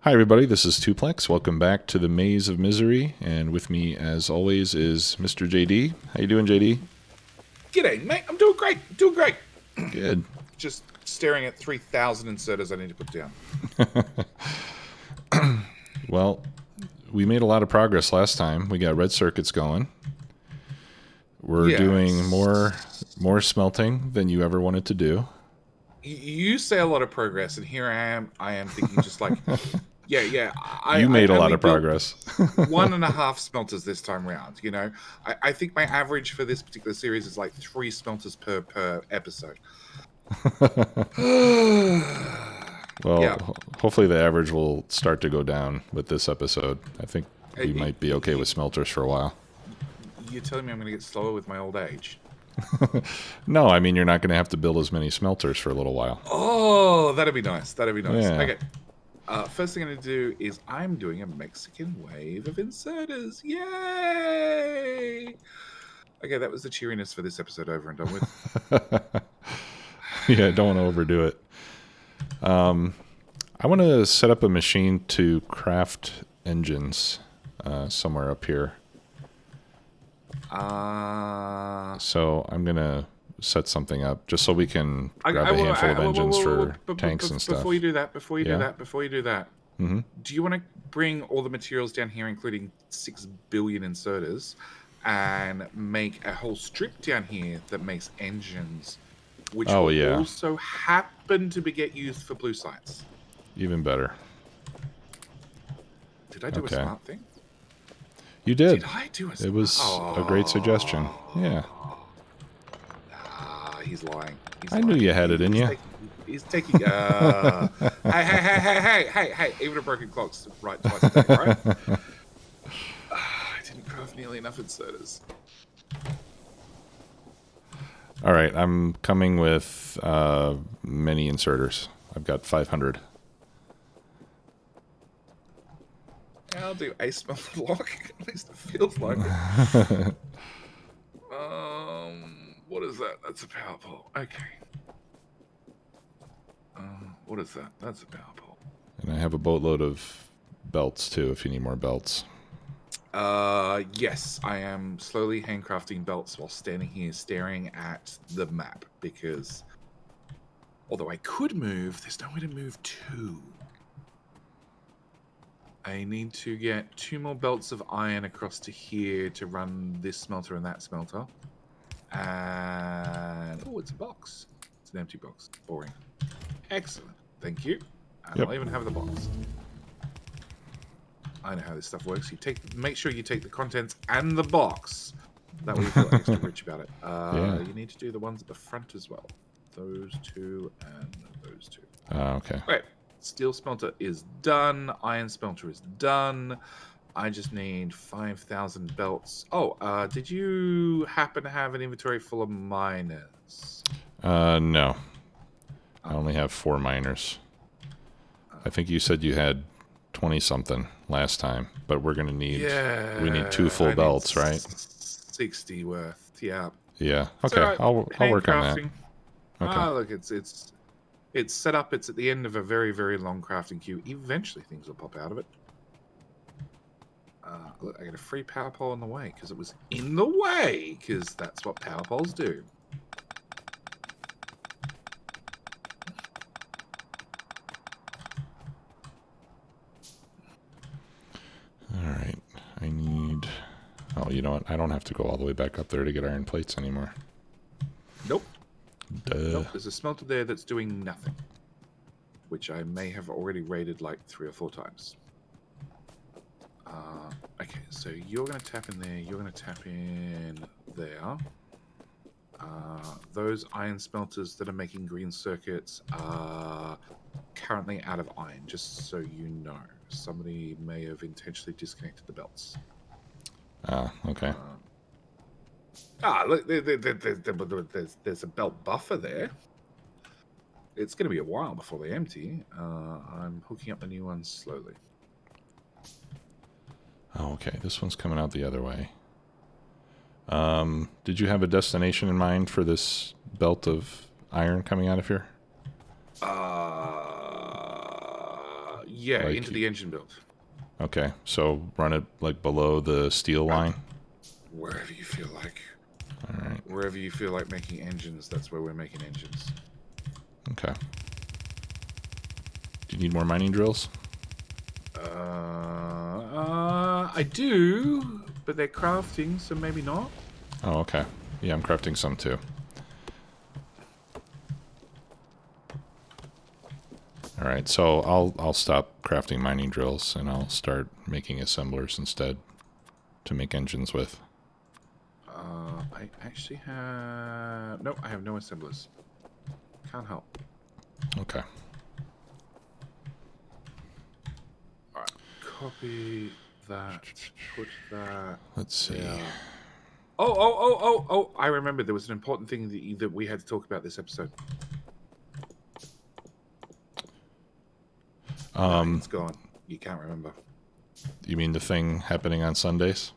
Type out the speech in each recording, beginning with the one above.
Hi everybody, this is Tuplex. Welcome back to the Maze of Misery, and with me, as always, is Mr. JD. How you doing, JD? G'day, mate. I'm doing great. Doing great. Good. Just staring at 3,000 inserters I need to put down. Well, we made a lot of progress last time. We got red circuits going. We're doing more smelting than you ever wanted to do. You say a lot of progress, and here I am thinking just like, yeah. You made a lot of progress. 1.5 smelters this time round. You know, I think my average for this particular series is like 3 smelters per episode. Well, yeah. Hopefully the average will start to go down with this episode. I think we might be okay with smelters for a while. You're telling me I'm going to get slower with my old age? No, I mean, you're not going to have to build as many smelters for a little while. Oh, that'd be nice. That'd be nice. Yeah. Okay. First thing I'm going to do is I'm doing a Mexican wave of inserters. Yay! Okay, that was the cheeriness for this episode over and done with. Yeah, don't want to overdo it. I want to set up a machine to craft engines somewhere up here. So I'm going to set something up just so we can grab a handful of engines for tanks and stuff. Before you do that, Mm-hmm. do you want to bring all the materials down here, including 6 billion inserters, and make a whole strip down here that makes engines, which will also happen to get used for blue sites? Even better. Did I do a smart thing? You did. Did I do a smart? It was a great suggestion. Yeah. He's lying. I knew you had it in you. He's taking. Hey! Even a broken clock's right twice a day, right? I didn't craft nearly enough inserters. All right, I'm coming with many inserters. I've got 500. I'll do a smelter block. At least it feels like it. What is that? That's a power pole. Okay. What is that? That's a power pole. And I have a boatload of belts, too, if you need more belts. Yes, I am slowly handcrafting belts while standing here staring at the map, because although I could move, there's nowhere to move to. I need to get 2 more belts of iron across to here to run this smelter and that smelter. And oh, it's a box. It's an empty box. Boring. Excellent. Thank you. And I'll even have the box. I know how this stuff works. You make sure you take the contents and the box. That way you feel extra rich about it. You need to do the ones at the front as well. Those 2 and those 2. Okay. Right. Steel smelter is done. Iron smelter is done. I just need 5,000 belts. Oh, did you happen to have an inventory full of miners? No. I only have 4 miners. I think you said you had 20-something last time, but we're going to need... Yeah. We need 2 full belts, right? 60 worth, yeah. Yeah. Okay, I'll work on that. Okay. Look, it's set up. It's at the end of a very, very long crafting queue. Eventually, things will pop out of it. Look, I got a free power pole in the way because it was in the way, because that's what power poles do. All right. I need... Oh, you know what? I don't have to go all the way back up there to get iron plates anymore. Nope. Duh. Nope, there's a smelter there that's doing nothing, which I may have already raided like 3 or 4 times. Okay, so you're going to tap in there, you're going to tap in there. Those iron smelters that are making green circuits are currently out of iron, just so you know. Somebody may have intentionally disconnected the belts. Okay. Look, there's a belt buffer there. It's going to be a while before they empty. I'm hooking up the new ones slowly. Oh, okay. This one's coming out the other way. Did you have a destination in mind for this belt of iron coming out of here? Yeah, like, into the engine build. Okay, so run it like below the steel line? Wherever you feel like. All right. Wherever you feel like making engines, that's where we're making engines. Okay. Do you need more mining drills? I do, but they're crafting, so maybe not. Oh, okay. Yeah, I'm crafting some too. All right, so I'll stop crafting mining drills and I'll start making assemblers instead to make engines with. I actually have... No, I have no assemblers. Can't help. Okay. Alright, copy that, put that... Let's see. Yeah. Oh, I remember there was an important thing that we had to talk about this episode. It's gone. You can't remember. You mean the thing happening on Sundays?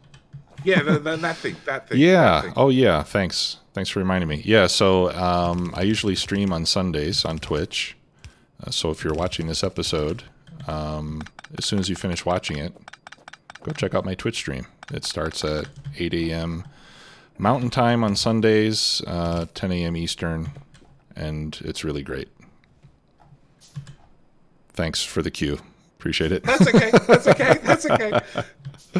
Yeah, that thing. Yeah. That thing. Oh, yeah. Thanks for reminding me. Yeah, so I usually stream on Sundays on Twitch. So if you're watching this episode, as soon as you finish watching it, go check out my Twitch stream. It starts at 8 a.m. Mountain Time on Sundays, 10 a.m. Eastern, and it's really great. Thanks for the cue. Appreciate it. That's okay.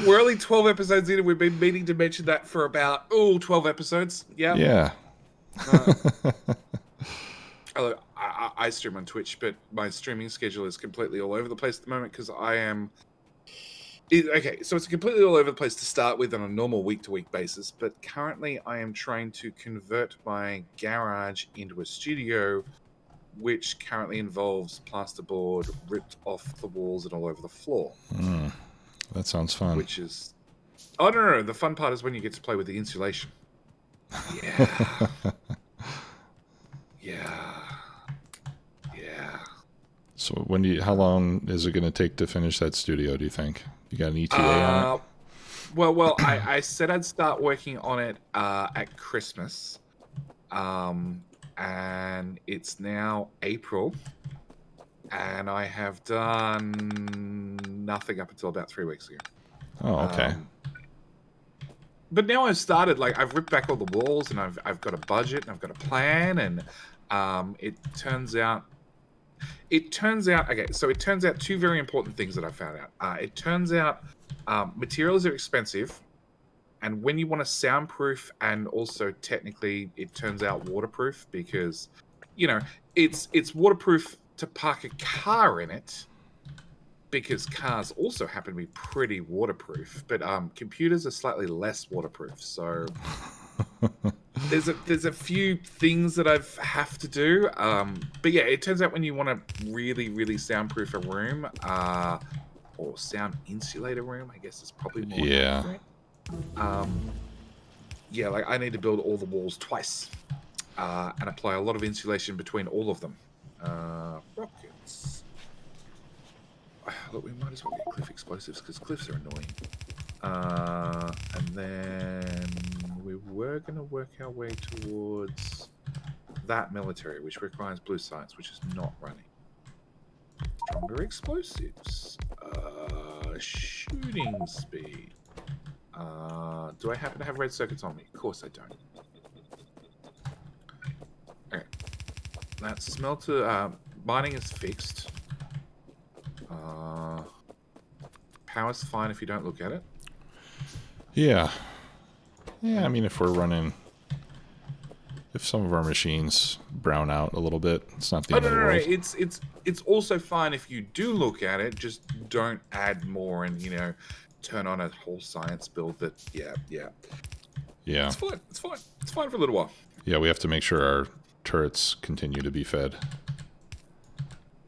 We're only 12 episodes in, and we've been meaning to mention that for about 12 episodes. Yeah. I stream on Twitch, but my streaming schedule is completely all over the place at the moment because I am... Okay, so it's completely all over the place to start with on a normal week-to-week basis, but currently I am trying to convert my garage into a studio, which currently involves plasterboard ripped off the walls and all over the floor. That sounds fun. Which is... Oh, no. The fun part is when you get to play with the insulation. Yeah. So how long is it going to take to finish that studio, do you think? You got an ETA on it? Well, I said I'd start working on it at Christmas. And it's now April. And I have done nothing up until about 3 weeks ago. Oh, okay. But now I've started, like, I've ripped back all the walls, and I've got a budget, and I've got a plan, and it turns out, two very important things that I found out. It turns out materials are expensive, and when you want to soundproof, and also technically it turns out waterproof, because, it's waterproof to park a car in it, because cars also happen to be pretty waterproof, but computers are slightly less waterproof. So there's a few things that I have to do. But yeah, it turns out when you want to really, really soundproof a room, or sound insulate a room, I guess is probably more accurate. Like I need to build all the walls twice, and apply a lot of insulation between all of them. Rockets. Look, we might as well get cliff explosives because cliffs are annoying. And then we were going to work our way towards that military, which requires blue science, which is not running. Stronger explosives. Shooting speed. Do I happen to have red circuits on me? Of course I don't. Okay. That smelter... mining is fixed. Power's fine if you don't look at it. Yeah. I mean, if some of our machines brown out a little bit, it's not the end of the world. It's also fine if you do look at it. Just don't add more and turn on a whole science build. That yeah. It's fine. It's fine for a little while. Yeah, we have to make sure our turrets continue to be fed.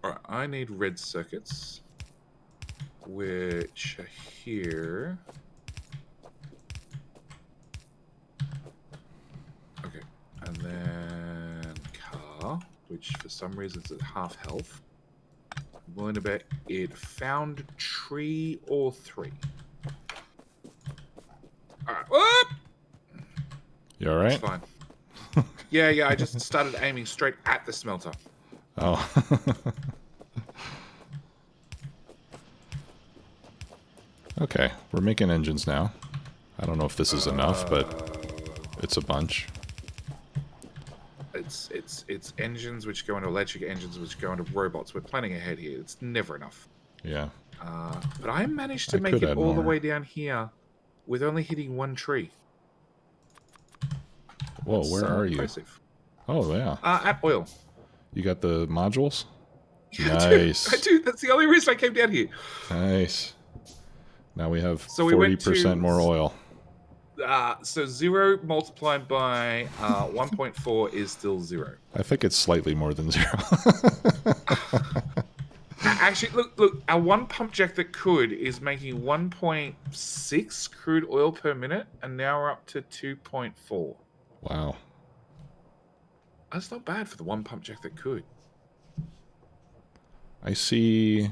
Alright, I need red circuits, which are here. Okay, and then car, which for some reason is at half health. I'm willing to bet it found tree or 3. Alright, whoop! You alright? It's fine. Yeah, I just started aiming straight at the smelter. Oh. Okay, we're making engines now. I don't know if this is enough, but it's a bunch. It's engines which go into electric, engines which go into robots. We're planning ahead here. It's never enough. Yeah. But I managed to I make could it add all the more. way down here with only hitting one tree. Whoa, That's where are you? impressive. Oh, yeah. At oil. You got the modules? Yeah, Nice. I do. That's the only reason I came down here. Nice. Now we have So we went 40% to more oil. so 0 multiplied by 1.4 is still 0. I think it's slightly more than 0. Actually, look. Our one pump jack that could is making 1.6 crude oil per minute, and now we're up to 2.4. Wow. That's not bad for the one pump jack that could. I see.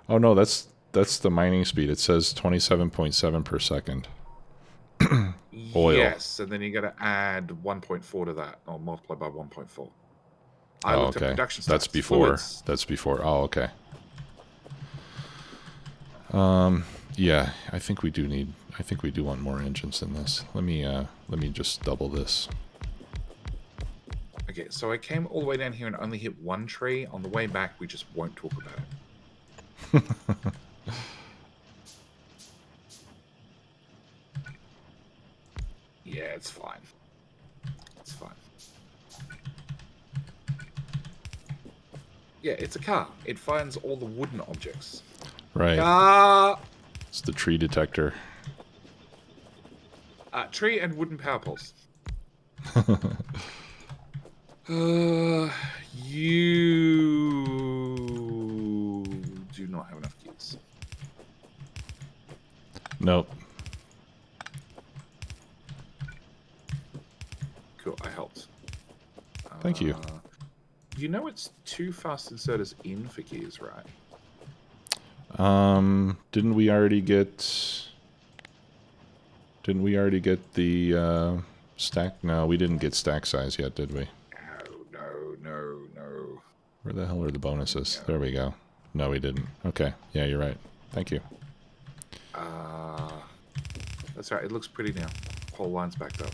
Oh no, that's the mining speed. It says 27.7 per second. Oil. Yes, and then you got to add 1.4 to that, or multiply by 1.4. I Oh, looked at okay. production stats. That's before. Fluids. That's before. Oh, okay. Yeah, I think we do need. I think we do want more engines in this. Let me just double this. Okay, so I came all the way down here and only hit one tree. On the way back, we just won't talk about it. Yeah, it's fine. It's fine. Yeah, it's a car. It finds all the wooden objects. Right. Car! It's the tree detector. Tree and wooden power poles. You do not have enough gears. Nope. Cool, I helped. Thank you. You know it's 2 fast inserters in for gears, right? Didn't we already get the stack? No, we didn't get stack size yet, did we? No. Where the hell are the bonuses? There we go. No, we didn't. Okay. Yeah, you're right. Thank you. That's right. It looks pretty now. Whole line's backed up.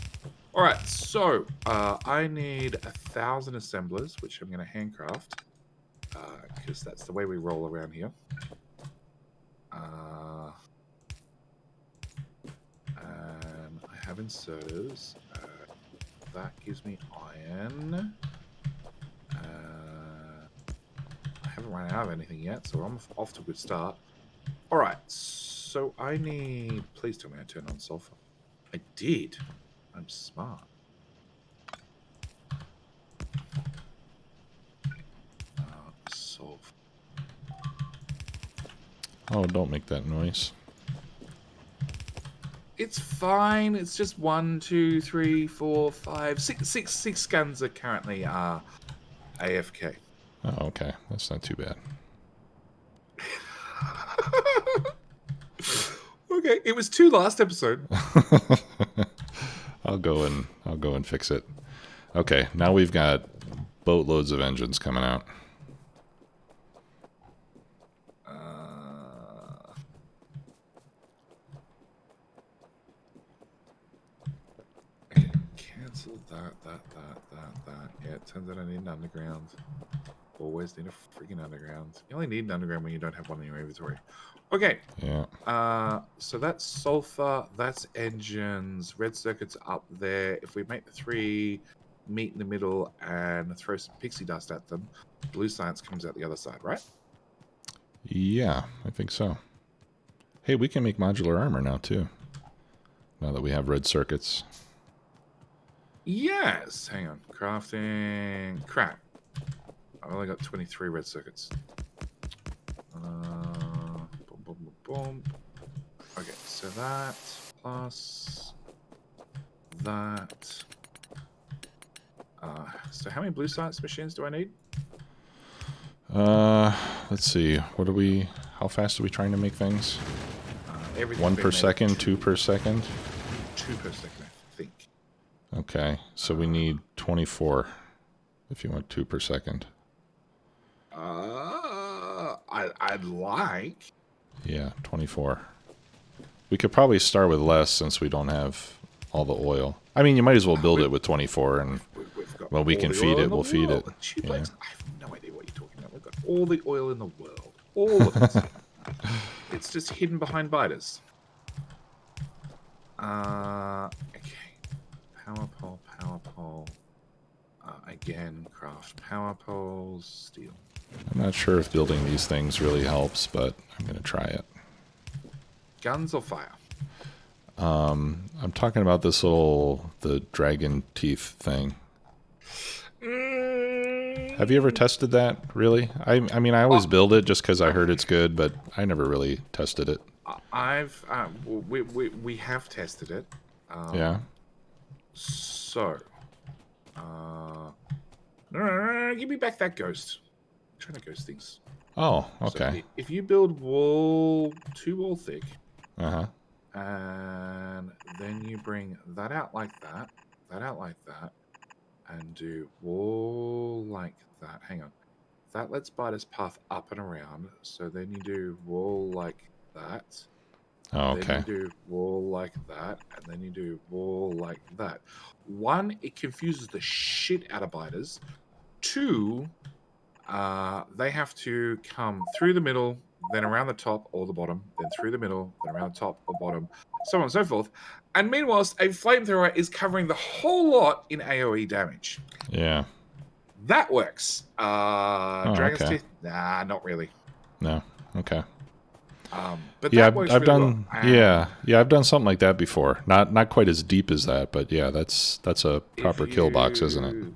All right. So I need 1,000 assemblers, which I'm going to handcraft because that's the way we roll around here. And I have inserters. That gives me iron. I haven't run out of anything yet, so I'm off to a good start. All right, so I need... Please tell me I turned on sulfur. I did. I'm smart. Sulfur. Oh, don't make that noise. It's fine. It's just 1, 2, 3, 4, 5, 6 guns are currently AFK. Oh, okay. That's not too bad. Okay, it was 2 last episode. I'll go and fix it. Okay, now we've got boatloads of engines coming out. Okay, cancel that. Yeah, it turns out I need an underground. Always need a freaking underground. You only need an underground when you don't have one in your inventory. Okay. Yeah. So that's sulfur, that's engines, red circuits up there. If we make the 3 meet in the middle and throw some pixie dust at them, blue science comes out the other side, right? Yeah, I think so. Hey, we can make modular armor now too. Now that we have red circuits. Yes. Hang on. Crafting. Crap. I've only got 23 red circuits. Boom, boom, boom, boom. Okay, so that plus that. So how many blue science machines do I need? Let's see. What are we? How fast are we trying to make things? 1 per second, 2 per second. 2 per second, I think. Okay, so we need 24. If you want 2 per second. I'd like. Yeah, 24. We could probably start with less since we don't have all the oil. I mean, you might as well build it with 24, and when we can feed it, we'll feed it. Yeah. I have no idea what you're talking about. We've got all the oil in the world. All of it. It's just hidden behind biters. Okay. Power pole. Again, craft power poles, steel. I'm not sure if building these things really helps, but I'm going to try it. Guns or fire? I'm talking about the dragon teeth thing. Have you ever tested that, really? I mean, I always build it just because I heard it's good, but I never really tested it. We have tested it. Yeah. So, no, give me back that ghost. I'm trying to ghost things. Oh, okay. So if you build two wall thick, and then you bring that out like that, and do wall like that. Hang on. That lets biters path up and around. So then you do wall like that. Oh, okay. Then you do wall like that, and then you do wall like that. One, it confuses the shit out of biters. Two, they have to come through the middle, then around the top or the bottom, then through the middle, then around the top or bottom, so on and so forth. And meanwhile, a flamethrower is covering the whole lot in AoE damage. Yeah. That works. Dragon's Teeth? Nah, not really. No. Okay. But yeah, that works I've really done. well. Yeah, I've done something like that before. Not quite as deep as that, but yeah, that's a proper kill box, isn't it?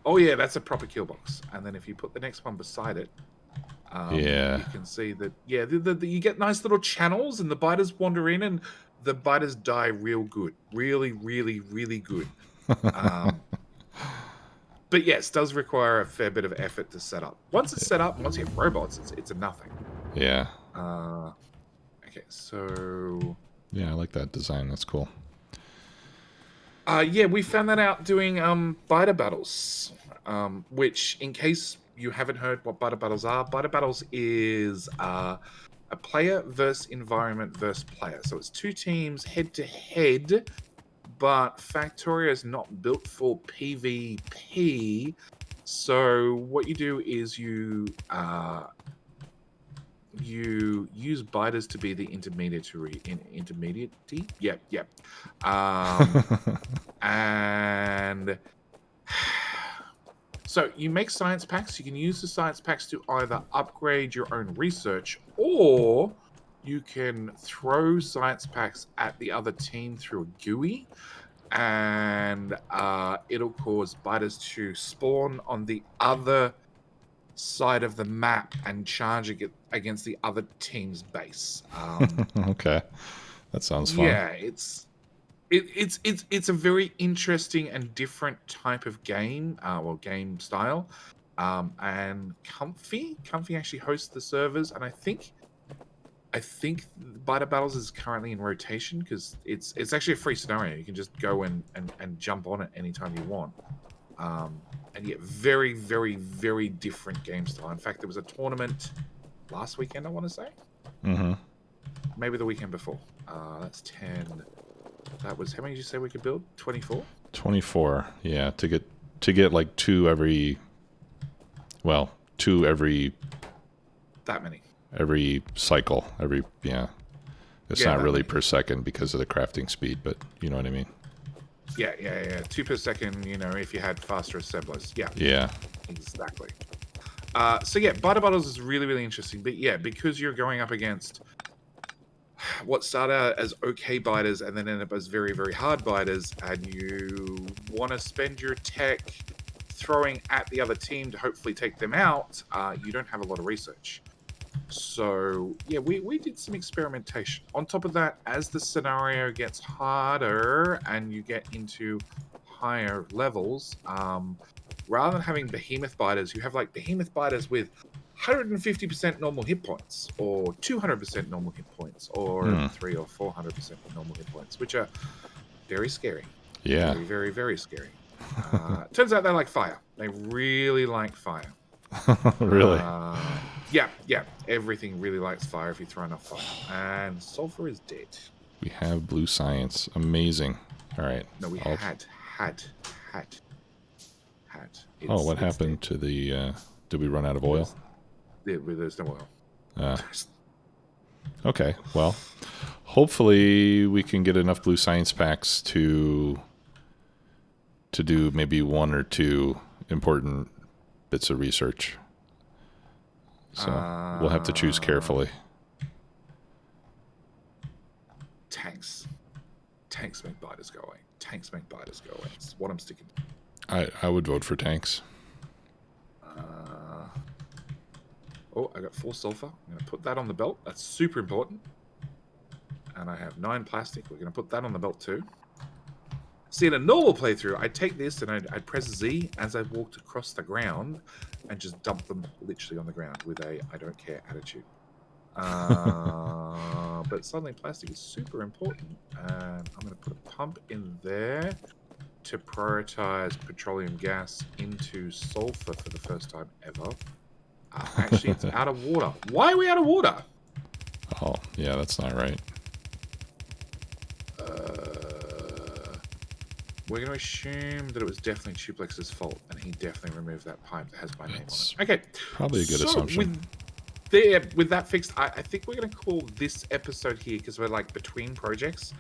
Oh yeah, that's a proper kill box. And then if you put the next one beside it, you can see that. Yeah, you get nice little channels, and the biters wander in, and the biters die real good, really, really, really good. But yes, does require a fair bit of effort to set up. Once it's set up, once you have robots, it's a nothing. Yeah. Okay, so... Yeah, I like that design. That's cool. Yeah, we found that out doing biter battles, which, in case you haven't heard what biter battles are, biter battles is a player versus environment versus player. So it's two teams head-to-head, but Factorio is not built for PvP. So what you do is you use biters to be the intermediary. Yep. And so you make science packs. You can use the science packs to either upgrade your own research, or you can throw science packs at the other team through a GUI, and it'll cause biters to spawn on the other side of the map and charge against the other team's base. Okay, that sounds fun. Yeah, it's a very interesting and different type of game, game style, and Comfy actually hosts the servers, and I think Biter Battles is currently in rotation because it's actually a free scenario. You can just go and jump on it anytime you want. And yet very, very, very different game style. In fact, there was a tournament last weekend, I want to say. Mm-hmm. Maybe the weekend before. That's 10. That was, how many did you say we could build? 24? 24, yeah. To get like two every... That many. Every cycle. It's not really many. per second because of the crafting speed, but you know what I mean. Yeah. 2 per second, if you had faster assemblers. Yeah. Exactly. So yeah, Biter Battles is really, really interesting. But yeah, because you're going up against what start out as okay biters and then end up as very, very hard biters, and you want to spend your tech throwing at the other team to hopefully take them out, you don't have a lot of research. So yeah, we did some experimentation. On top of that, as the scenario gets harder and you get into higher levels, rather than having behemoth biters, you have like behemoth biters with 150% normal hit points, or 200% normal hit points, or 300 or 400% normal hit points, which are very scary. Yeah. Very, very, very scary. Turns out they like fire. They really like fire. Really? Yeah, yeah. Everything really likes fire if you throw enough fire. And sulfur is dead. We have blue science. Amazing. All right. No, we had. Oh, what It's happened dead. to the... did we run out of oil? There's no oil. Okay, well, hopefully we can get enough blue science packs to do maybe 1 or 2 important bits of research. So we'll have to choose carefully. Tanks make biters go away. Tanks make biters go away. It's what I'm sticking to. I would vote for tanks. Oh, I got 4 sulfur. I'm going to put that on the belt. That's super important. And I have 9 plastic. We're going to put that on the belt too. See, in a normal playthrough, I'd take this and I'd press Z as I walked across the ground and just dump them literally on the ground with a I don't care attitude. But suddenly plastic is super important. And I'm going to put a pump in there to prioritize petroleum gas into sulfur for the first time ever. Actually, it's out of water. Why are we out of water? Oh, yeah, that's not right. We're going to assume that it was definitely Tuplex's fault, and he definitely removed that pipe that has my name on it. Okay. Probably a good assumption. With that fixed, I think we're going to call this episode here, because we're like between projects.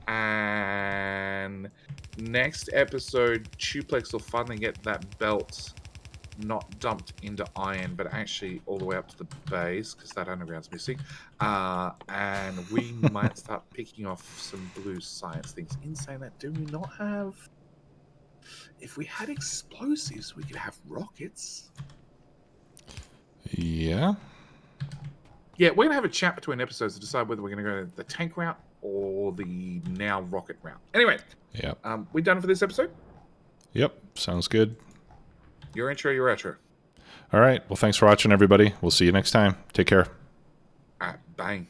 And next episode, Tuplex will finally get that belt not dumped into iron, but actually all the way up to the base, because that underground's missing. And we might start picking off some blue science things. In saying that, do we not have... If we had explosives, we could have rockets. Yeah. Yeah, we're going to have a chat between episodes to decide whether we're going to go the tank route or the now rocket route. Anyway, Yep. We done for this episode? Yep, sounds good. Your intro, your outro. All right, well, thanks for watching, everybody. We'll see you next time. Take care. All right, bye.